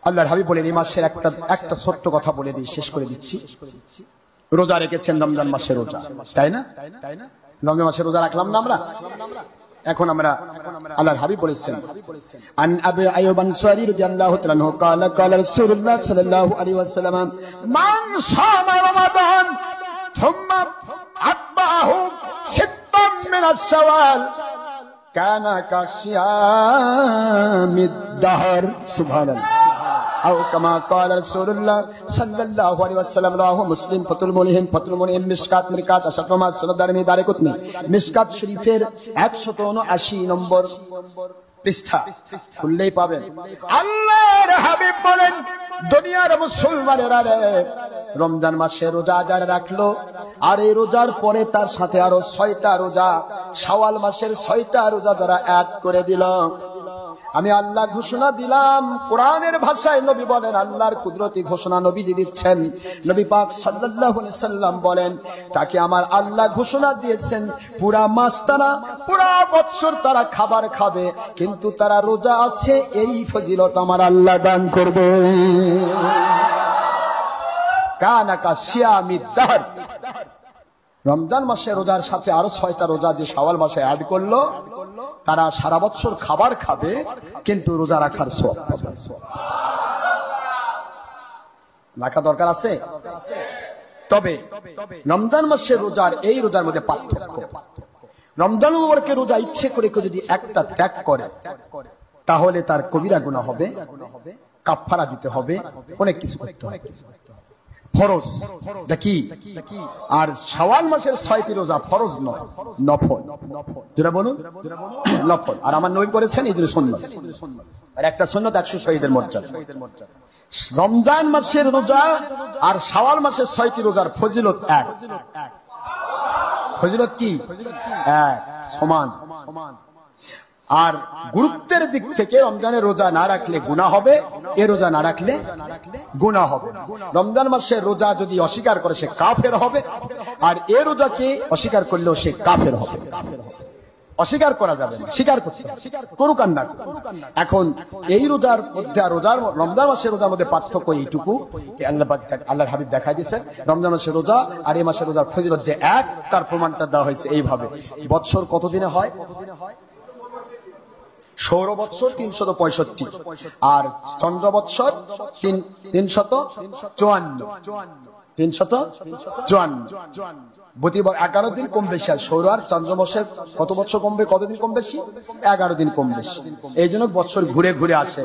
আল্লাহর হাবিব বলেন এই মাসের একটা ছোট্ট কথা বলে দিই, শেষ করে দিচ্ছি। রোজা রেখেছেন রমজান মাসে রোজা, তাই না? রমজান মাসে রোজা রাখলাম না আমরা? এখন আমরা আল্লাহর হাবিব বলেছেন আন আবি আইয়ুব আনসারী রাদিয়াল্লাহু তাআলা আনহু قال قال রাসূলুল্লাহ সাল্লাল্লাহু আলাইহি ওয়াসাল্লাম মান সামা রমাদান থুম্মা আতবাহু সিত্তাম মিন আশ-শাওয়াল কানা কাশিয়ামিদ দাহর। সুবহানাল্লাহ। أو كما قال رسول الله صلى الله عليه وسلم رواه مسلم ফাতুল মুনিম মিশকাত মিরকাত আশাতমা সুনাদারমি দারিকুতনি মিশকাত শরীফের 179 নম্বর পৃষ্ঠা খুললেই পাবেন। আল্লাহর হাবিব বলেন দুনিয়ার মুসলমানেরা রে, রমজান মাসে রোজা যারা রাখলো আর এই রোজার পরে তার সাথে আরো 6টা রোজা, শাওয়াল মাসের 6টা রোজা যারা অ্যাড করে দিল, আমি আল্লাহ ঘোষণা দিলাম। কোরআনের ভাষায় নবী বলেন, আল্লাহর কুদরতি ঘোষণা নবীজি দিচ্ছেন। নবী পাক সাল্লাল্লাহু আলাইহি সাল্লাম বলেন তাকে আমার আল্লাহ ঘোষণা দিয়েছেন পুরা মাস তারা, পুরা বছর তারা খাবার খাবে, কিন্তু তারা রোজা আছে এই ফজিলত আমার আল্লাহ দান করবে। কানা কাশিয়ামিদ দাহর। রমজান মাসে রোজার সাথে আরো 6টা রোজা যে শাওয়াল মাসে অ্যাড করলো, তারা সারা বছর খাবার খাবে কিন্তু রোজা রাখার সওয়াব পাবে। রাখা দরকার আছে। তবে রমজান মাসের রোজার এই রোজার মধ্যে পার্থক্য। রমজান মুবারকের রোজা ইচ্ছে করে কেউ যদি একটা ত্যাগ করে তাহলে তার কবিরা গুনাহ হবে, কাফারা দিতে হবে, অনেক কিছু করতে হবে, ফরজ দেখি। আর শাওয়াল মাসের 6টি রোজা ফরজ নয়, নফল। যেটা বলুন নফল। আর আমার নবী করেছেন এই জন্য সুন্নাত। আর একটা সুন্নাত 100 শহীদের মর্যাদা। রমজান মাসের রোজা আর শাওয়াল মাসের 6টি রোজার ফজিলত এক। ফজিলত কি? এক, সমান। আর গুরুত্বের দিক থেকে রমজানের রোজা না রাখলে গুনাহ হবে, এ রোজা না রাখলে গুনাহ হবে। রমজান মাসের রোজা যদি অস্বীকার করে সে কাফের হবে, আর এ রোজাকে অস্বীকার করলেও সে কাফের হবে। অস্বীকার করা যাবে না, স্বীকার করতে হবে, করুক আর না করুক। এখন এই রোজার মধ্যে আর রোজার রমজান মাসের রোজার মধ্যে পার্থক্য এইটুকু, আল্লাহর হাবিব দেখাই দিয়েছেন রমজান মাসের রোজা আর এই মাসের রোজার ফজিলত যে এক, তার প্রমাণটা দেওয়া হয়েছে এইভাবে। বৎসর কত দিনে হয়? সৌর বৎসর 365 আর চন্দ্র বৎসর 354। প্রতি 11 দিন কম বেশি। আর সৌর আর চন্দ্র মাসের কত বছর কমবে, কতদিন কম বেশি? 11 দিন কম বেশি। এই জন্য বছর ঘুরে ঘুরে আসে।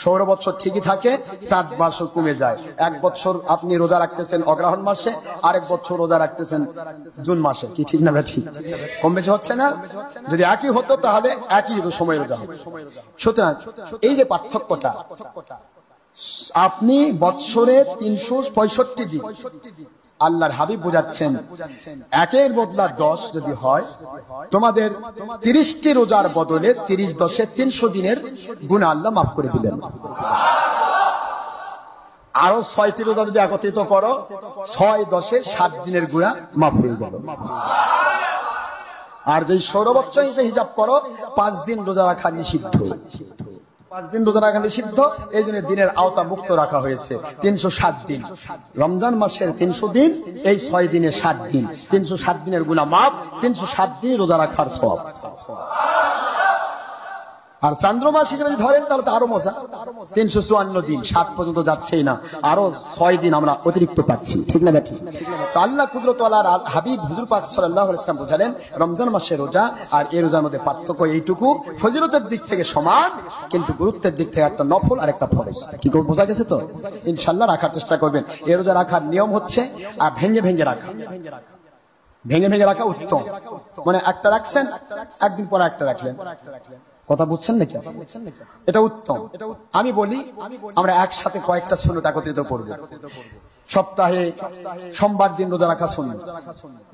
সৌর বছর ঠিকই থাকে, 7 বছর কমে যায়। এক বছর আপনি রোজা রাখতেছেন অগ্রহণ মাসে, আরেক বছর রোজা রাখতেছেন জুন মাসে। কি ঠিক না ঠিক? কম বেশি হচ্ছে না? যদি একই হতো তাহলে একই সময় রোজা হবে। সুতরাং এই যে পার্থক্যটা, আপনি বছরে 365 দিন, আল্লাহর হাবিব বোঝাচ্ছেন একের বদলা 10 যদি হয়, তোমাদের 30টি রোজার বদলে 30 10 300 দিনের গুনাহ আল্লাহ মাফ করে দিলেন। আরো 6টি রোজা যদি একত্রিত করো, 6 10 7 দিনের গুনাহ মাফ হয়ে গেল। আর যদি সৌরবৎসর হিসাব করো, 5 দিন রোজা রাখা নিষিদ্ধ। 5 দিন রোজা রাখা নিষিদ্ধ, এই জন্য দিনের আওতা মুক্ত রাখা হয়েছে। 307 দিন রমজান মাসের 300 দিন, এই 6 দিনে 7 দিন, 307 দিনের গুনাহ মাফ, 307 দিন রোজা রাখার সওয়াব। আর চন্দ্র মাস হিসেবে যদি ধরেন তাহলে তো আরো মজা। 354 দিন, 7 পর্যন্ত যাচ্ছেই না, আরো 6 দিন আমরা অতিরিক্ত পাচ্ছি। ঠিক না ঠিক? তো আল্লাহ কুদরত ওয়ালার হাবিব হুজুর পাক সাল্লাল্লাহু আলাইহি ওয়াসাল্লাম বোঝালেন রমজান মাসের রোজা আর এই রোজার মধ্যে পার্থক্য এইটুকু, ফজিলতের দিক থেকে সমান, কিন্তু গুরুত্বের দিক থেকে একটা নফল আর একটা ফরজ। কি করে বোঝা গেছে? তো ইনশাআল্লাহ রাখার চেষ্টা করবেন। এই রোজা রাখার নিয়ম হচ্ছে আর ভেঙে ভেঙে রাখা। ভেঙে ভেঙে রাখা উত্তম। মানে একটা রাখছেন, একদিন পর একটা রাখলেন। কথা বুঝছেন নাকি? এটা উত্তম। আমি বলি আমরা একসাথে কয়েকটা সুন্নাত একত্রিত করব। সপ্তাহে সোমবার দিন রোজা রাখা সুন্নাত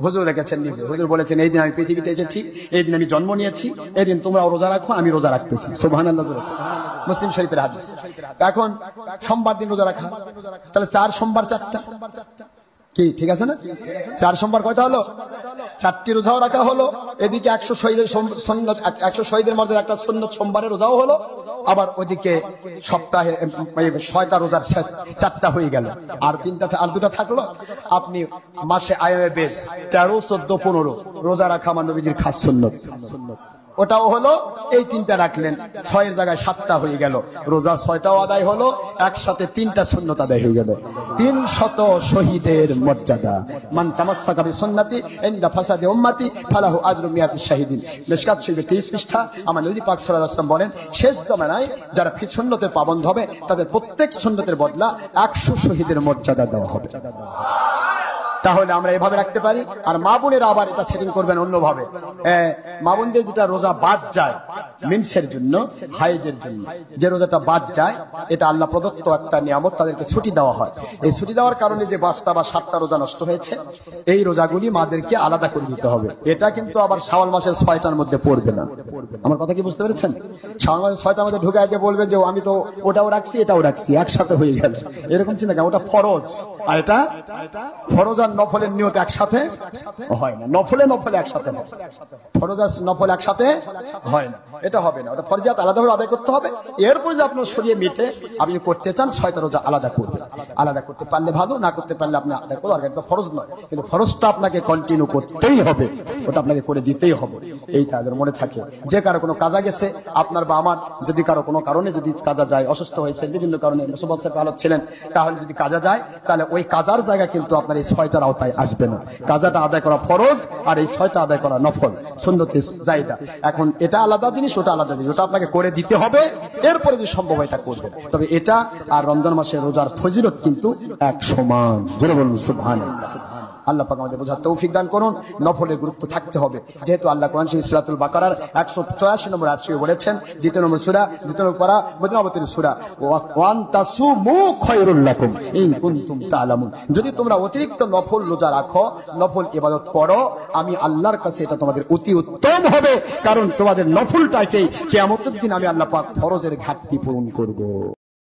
হুজুর রেখেছেন নিজে। হুজুর বলেছেন এই দিন আমি পৃথিবীতে এসেছি, এই দিন আমি জন্ম নিয়েছি, এই দিন তোমরা রোজা রাখো, আমি রোজা রাখতেছি। সুবহানাল্লাহ। মুসলিম শরীফের হাদিস। এখন সোমবার দিন রোজা রাখা, তাহলে 4 সোমবার 4টা। কি ঠিক আছে না? 4 সোমবার কয়টা হলো? 4টি রোজাও রাখা হলো, এদিকে 100 শহীদের সুন্নত, 100 শহীদের মর্যাদা একটা সুন্নত সোমবারের রোজাও হলো, আবার ওদিকে সপ্তাহে 6টা রোজার 4টা হয়ে গেল, আর 2টা থাকলো। আপনি মাসে আয়ামে বেশ 13, 14, 15 রোজা রাখা আমার নবীজির খাস সুন্নত, ওটাও হলো। এই 3টা রাখলেন, 6 জায়গায় 7টা হয়ে গেল, রোজা 6টাও আদায় হলো, একসাথে 3টা সুন্নত আদায় হয়ে গেল। 300 শহীদের মর্যাদা। মান তামাসসাকা বিসুন্নতি ইনদা ফাসাদি উম্মতি ফালাহু আজরু মিয়াতি শাহিদিন। মিশকাত শরীফের 23 পৃষ্ঠা। আমার নবী পাক সাল্লাল্লাহু আলাইহি ওয়াসাল্লাম বলেন, শেষ জামানায় যারা সুন্নতের পাবন্ধ হবে তাদের প্রত্যেক সুন্নতের বদলা 100 শহীদের মর্যাদা দেওয়া হবে। তাহলে আমরা এভাবে রাখতে পারি। আর মা বোনেরা আবার এটা সেটিং করবেন অন্যভাবে। মা বোনদের যেটা রোজা বাদ যায় মিনসের জন্য, হাইজের জন্য যে রোজাটা বাদ যায়, এটা আল্লাহ প্রদত্ত একটা নিয়ামত, তাদেরকে ছুটি দেওয়া হয়। এই ছুটি দেওয়ার কারণে যে 5টা বা 7টা রোজা নষ্ট হয়েছে, এই রোজাগুলি মাদেরকে আলাদা করে দিতে হবে। এটা কিন্তু আবার শাওয়াল মাসের 6টার মধ্যে পড়বে না। আমার কথা কি বুঝতে পেরেছেন? শাওয়াল মাসের 6টার মধ্যে ঢুকে আগে বলবে যে আমি তো ওটাও রাখছি এটাও রাখছি, একসাথে হয়ে গেল, এরকম চিন্তা কেন? ওটা ফরজ, আর এটা ফরজ আর নফলের নিয়ত একসাথে হয় না। নফলে একসাথে হয়, ফরজ আর নফল একসাথে হয় না, এটা হবে না। ওটা ফরজিয়াত আলাদাভাবে আদায় করতে হবে। এরপর যে আপনার শরীরে মিটে আপনি করতে চান 6টা রোজা আলাদা করবেন। আলাদা করতে পারলে ভালো, না করতে পারলে আপনি আলাদা করুন। আর এটা ফরজ নয়, কিন্তু ফরজটা আপনাকে কন্টিনিউ করতেই হবে, ওটা আপনাকে করে দিতেই হবে। এই তাদের মনে থাকে যে কারো কোনো কাজা গেছে, আপনার বা আমার, যদি কারো কোনো কারণে যদি কাজা যায়, অসুস্থ হয়েছে, বিভিন্ন কারণে মুসিবতের হালত ছিলেন, তাহলে যদি কাজা যায়, তাহলে ওই কাজার জায়গা কিন্তু আপনার এই 6টার আওতায় আসবে না। কাজাটা আদায় করা ফরজ, আর এই 6টা আদায় করা নফল, সুন্নতে জায়েদা। এখন এটা আলাদা জিনিস, ওটা আলাদা জিনিস, ওটা আপনাকে করে দিতে হবে। এরপরে যদি সম্ভব এটা করবেন। তবে এটা আর রমজান মাসের রোজার ফজিলত কিন্তু এক সমান। জোরে বলুন সুবহানাল্লাহ। আল্লাহ পাক আমাদের বোঝার তৌফিক দান করুন। নফলের গুরুত্ব থাকতে হবে, যেহেতু আল্লাহ কোরআন শরীফ সূরাতুল বাকারার 184 নম্বর আয়াতে বলেছেন, 2 নম্বর সূরা, 2 নম্বর পারা, মদিনাবতীর সূরা, ওয়ান তাসুমু খায়রুল লাকুম ইন কুনতুম তা'লামুন। যদি তোমরা অতিরিক্ত নফল রোজা রাখো, নফল ইবাদত করো, আমি আল্লাহর কাছে এটা তোমাদের অতি উত্তম হবে, কারণ তোমাদের নফলটাকেই কিয়ামতের দিন আমি আল্লাহ পাক ফরজের ঘাটতি পূরণ করব।